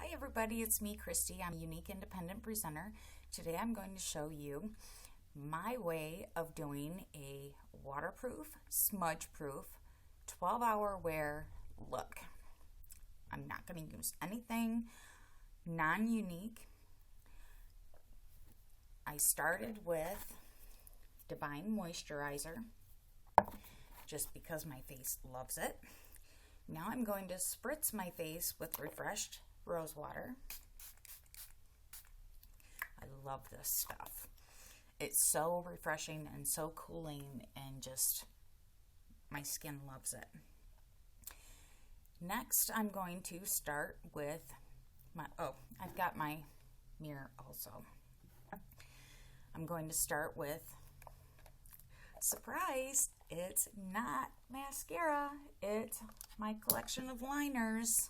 Hi everybody, it's me, Christy. I'm a unique independent presenter. Today I'm going to show you my way of doing a waterproof, smudge-proof, 12-hour wear look. I'm not going to use anything non-Younique. I started with Divine Moisturizer just because my face loves it. Now I'm going to spritz my face with refreshed rose water. I love this stuff. It's so refreshing and so cooling, and just my skin loves it. Next, I'm going to start with I've got my mirror also. I'm going to start with, surprise, it's not mascara, it's my collection of liners.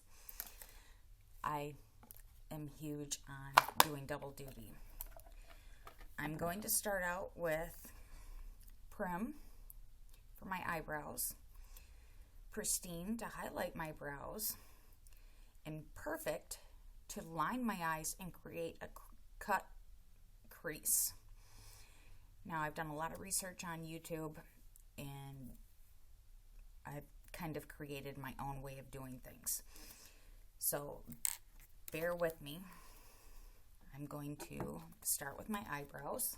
I am huge on doing double duty. I'm going to start out with Prim for my eyebrows, Pristine to highlight my brows, and Perfect to line my eyes and create a cut crease. Now, I've done a lot of research on YouTube, and I've kind of created my own way of doing things. So bear with me. I'm going to start with my eyebrows.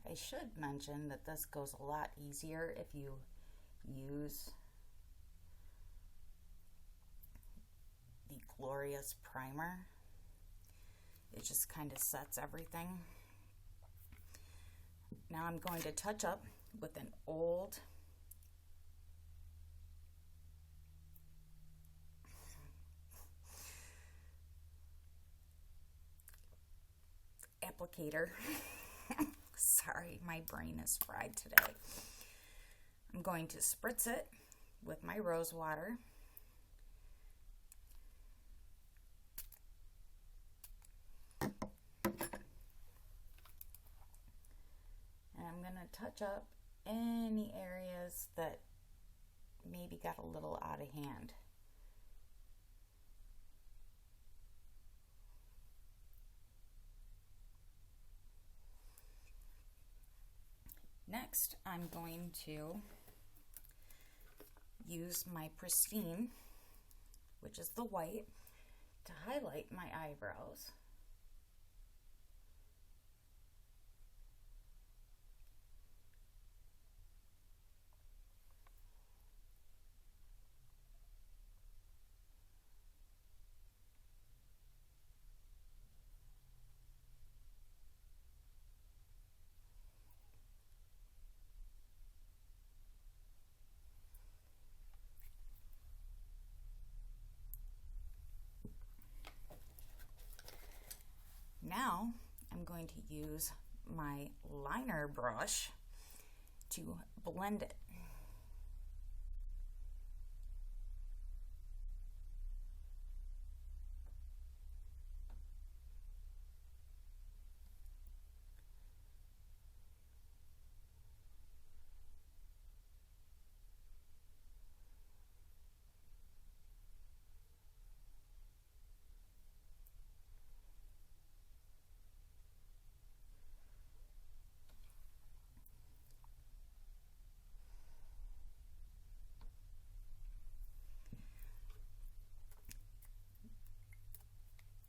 I should mention that this goes a lot easier if you use the Glorious Primer. It just kind of sets everything. Now I'm going to touch up with an old applicator. Sorry, my brain is fried today. I'm going to spritz it with my rose water. And I'm going to touch up any areas that maybe got a little out of hand. Next, I'm going to use my Pristine, which is the white, to highlight my eyebrows. Now I'm going to use my liner brush to blend it.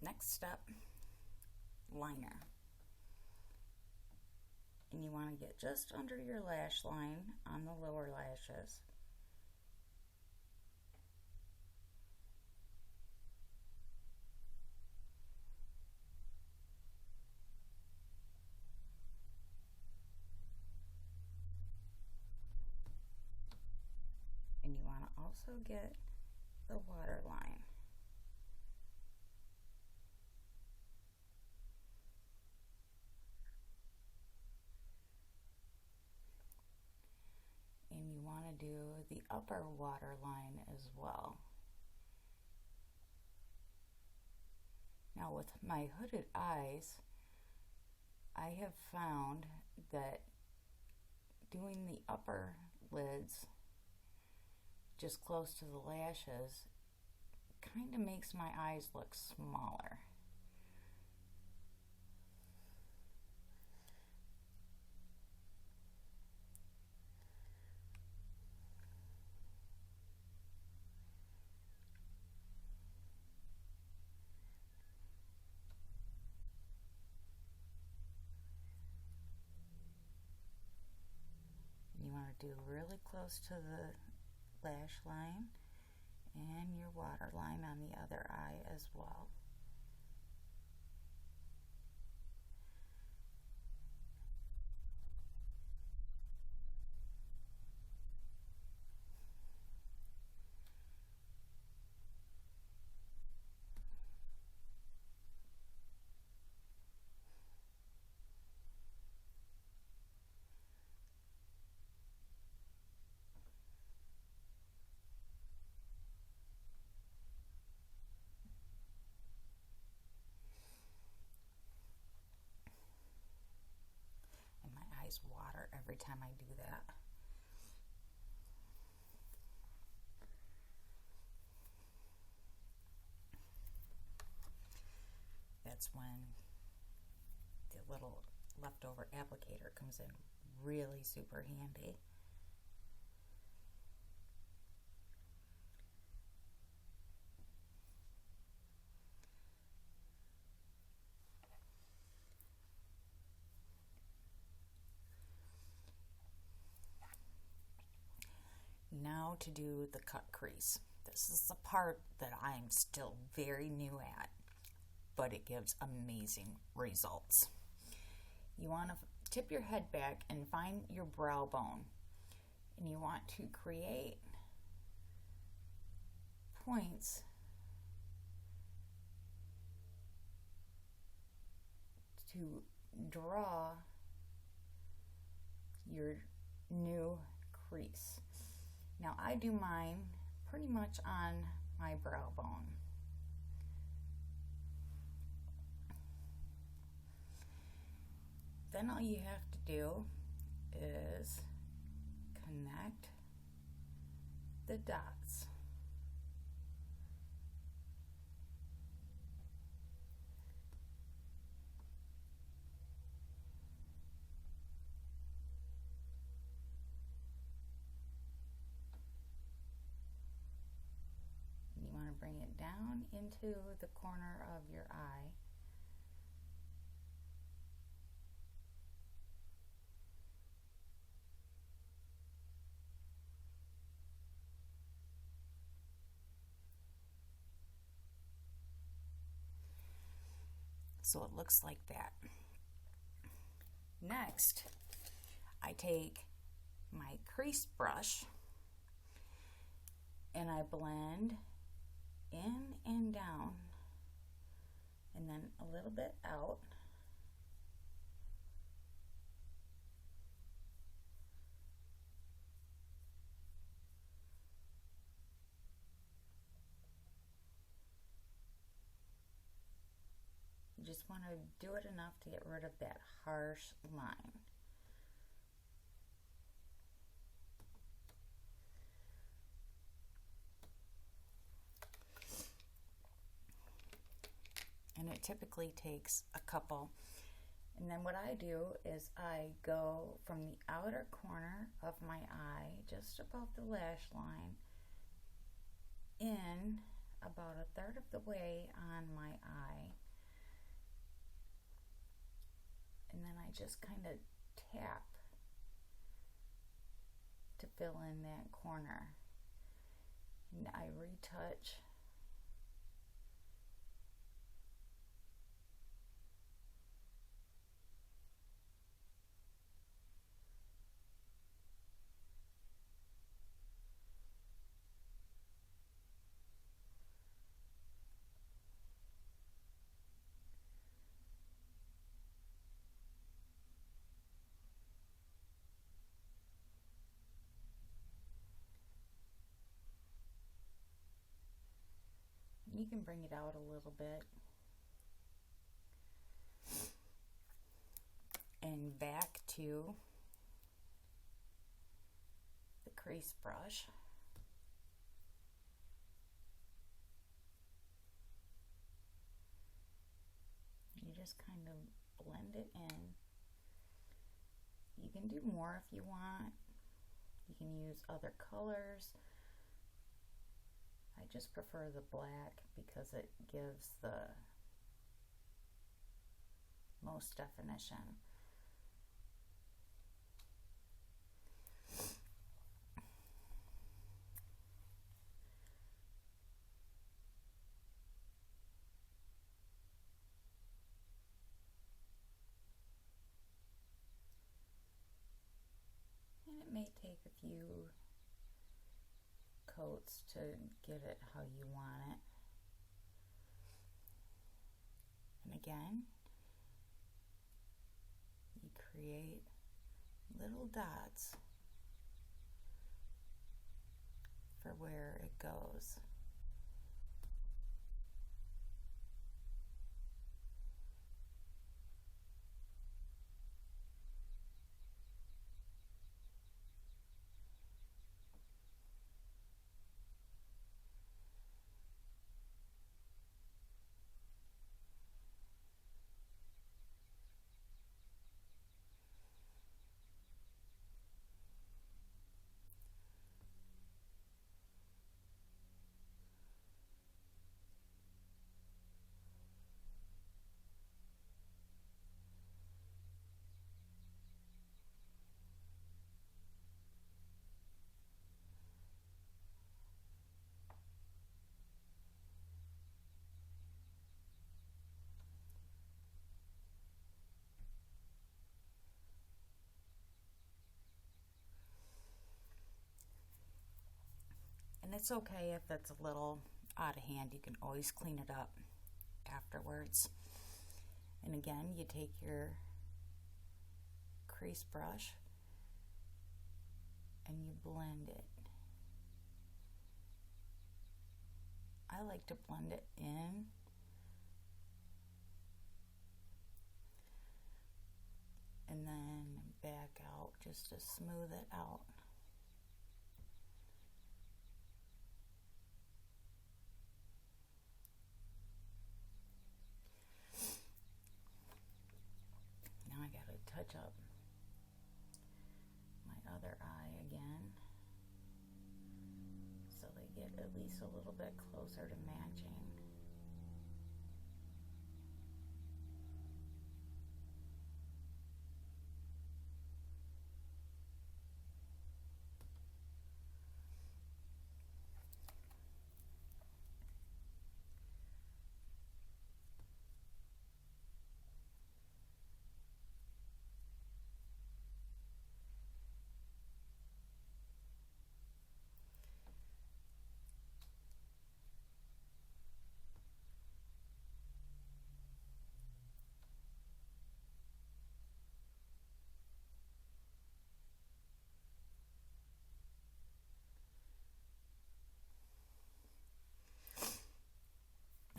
Next step, liner. and you want to get just under your lash line on the lower lashes. And you want to also get the waterline. And you want to do the upper waterline as well. Now with my hooded eyes, I have found that doing the upper lids just close to the lashes kind of makes my eyes look smaller. You want to do really close to the lash line and your waterline on the other eye as well. Water every time I do that. That's when the little leftover applicator comes in really super handy. Now to do the cut crease. This is the part that I'm still very new at, but it gives amazing results. You want to tip your head back and find your brow bone, and you want to create points to draw your new crease. Now I do mine pretty much on my brow bone. Then all you have to do is connect the dots. Bring it down into the corner of your eye. So it looks like that. Next, I take my crease brush and I blend in and down, and then a little bit out. You just want to do it enough to get rid of that harsh line. And it typically takes a couple. And then what I do is I go from the outer corner of my eye, just above the lash line, in about a third of the way on my eye. And then I just kind of tap to fill in that corner. And I retouch. You can bring it out a little bit. And back to the crease brush. You just kind of blend it in. You can do more if you want. You can use other colors. I just prefer the black because it gives the most definition. And it may take a few coats to get it how you want it. And again, you create little dots for where it goes. And it's okay if it's a little out of hand. You can always clean it up afterwards. And again, you take your crease brush and you blend it. I like to blend it in. And then back out just to smooth it out. Now I gotta touch up my other eye again so they get at least a little bit closer to matching.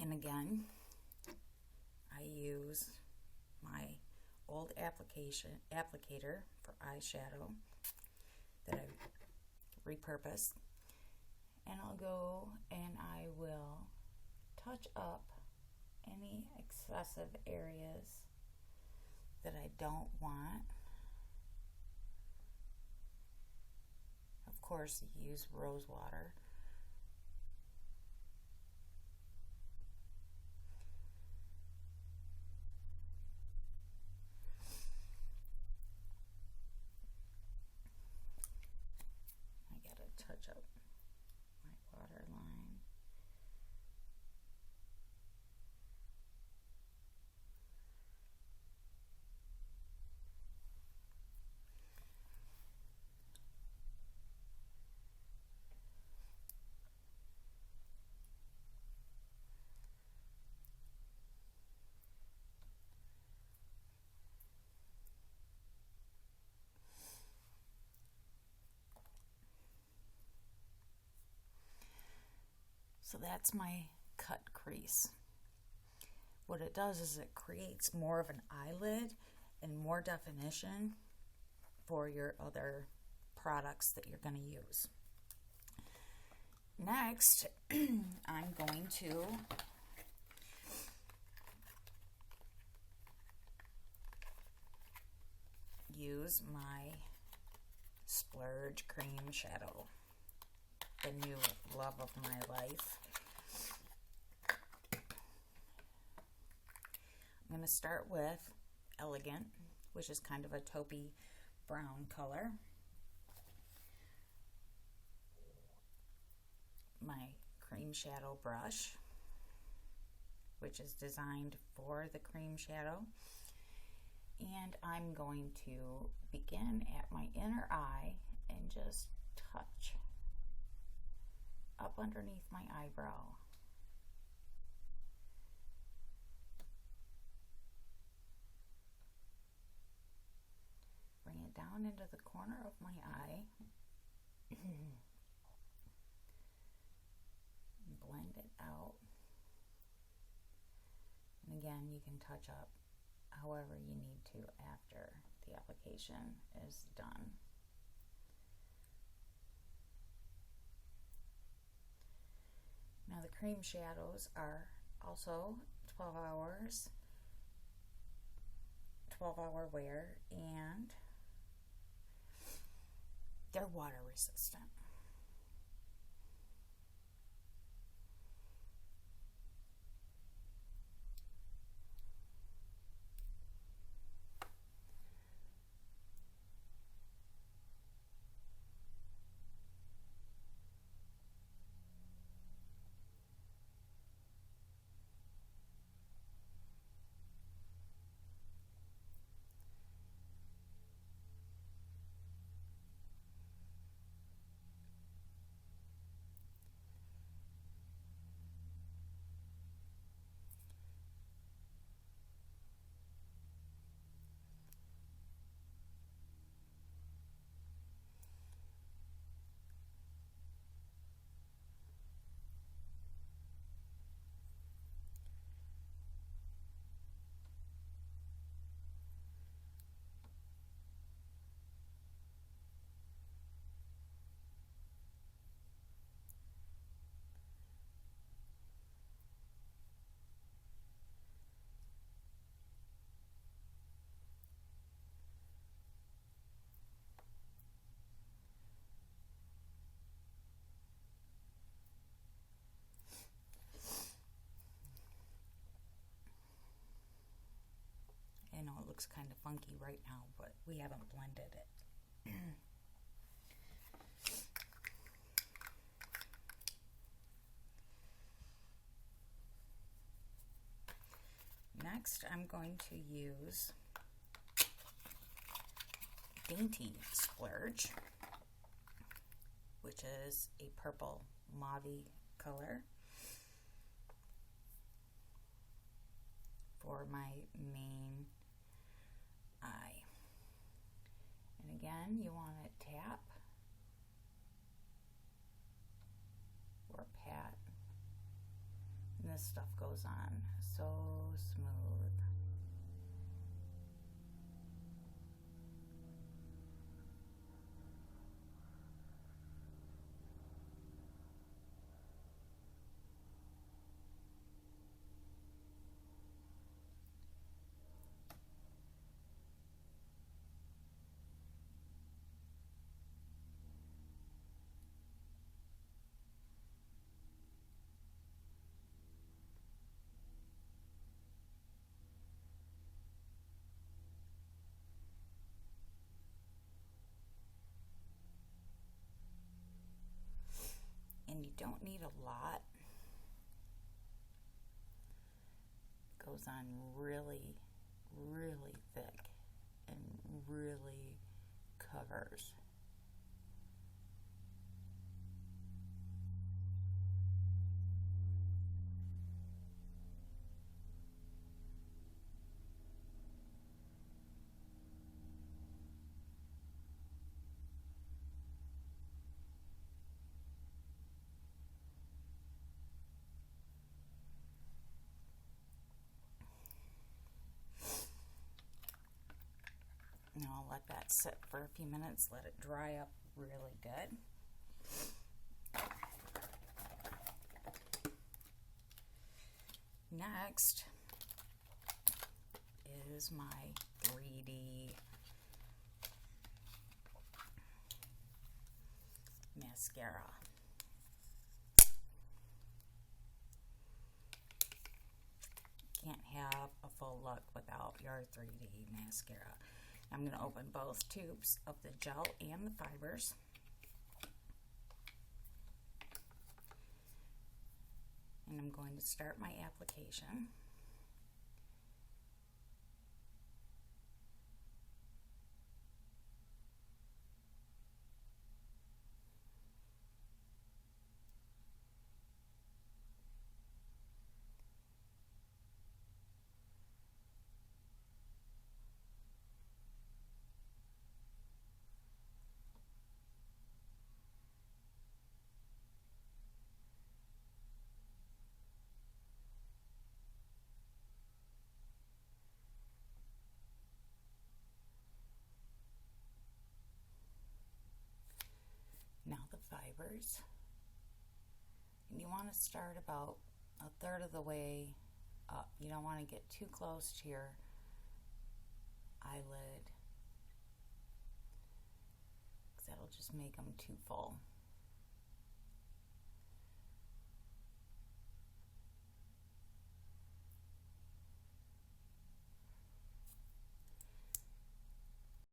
And again, I use my old applicator for eyeshadow that I repurposed, and I'll go and I will touch up any excessive areas that I don't want. Of course, you use rose water. touch up my waterline. So that's my cut crease. What it does is it creates more of an eyelid and more definition for your other products that you're going to use. Next, I'm going to use my Splurge Cream Shadow, the new love of my life. I'm going to start with Elegant, which is kind of a taupey brown color. My cream shadow brush, which is designed for the cream shadow. And I'm going to begin at my inner eye and just touch up underneath my eyebrow. Bring it down into the corner of my eye. Blend it out. And again, you can touch up however you need to after the application is done. Now the cream shadows are also 12 hour wear, and they're water resistant. I know it looks kind of funky right now, but we haven't blended it. Next, I'm going to use Dainty Splurge, which is a purple mauve color, for my main eye. And again, you want to tap or pat, and this stuff goes on so smooth. goes on really, really thick and really covers. Now I'll let that sit for a few minutes, let it dry up really good. Next is my 3D mascara. Can't have a full look without your 3D mascara. I'm going to open both tubes of the gel and the fibers. And I'm going to start my application. Now the fibers, and you want to start about a third of the way up. You don't want to get too close to your eyelid because that'll just make them too full.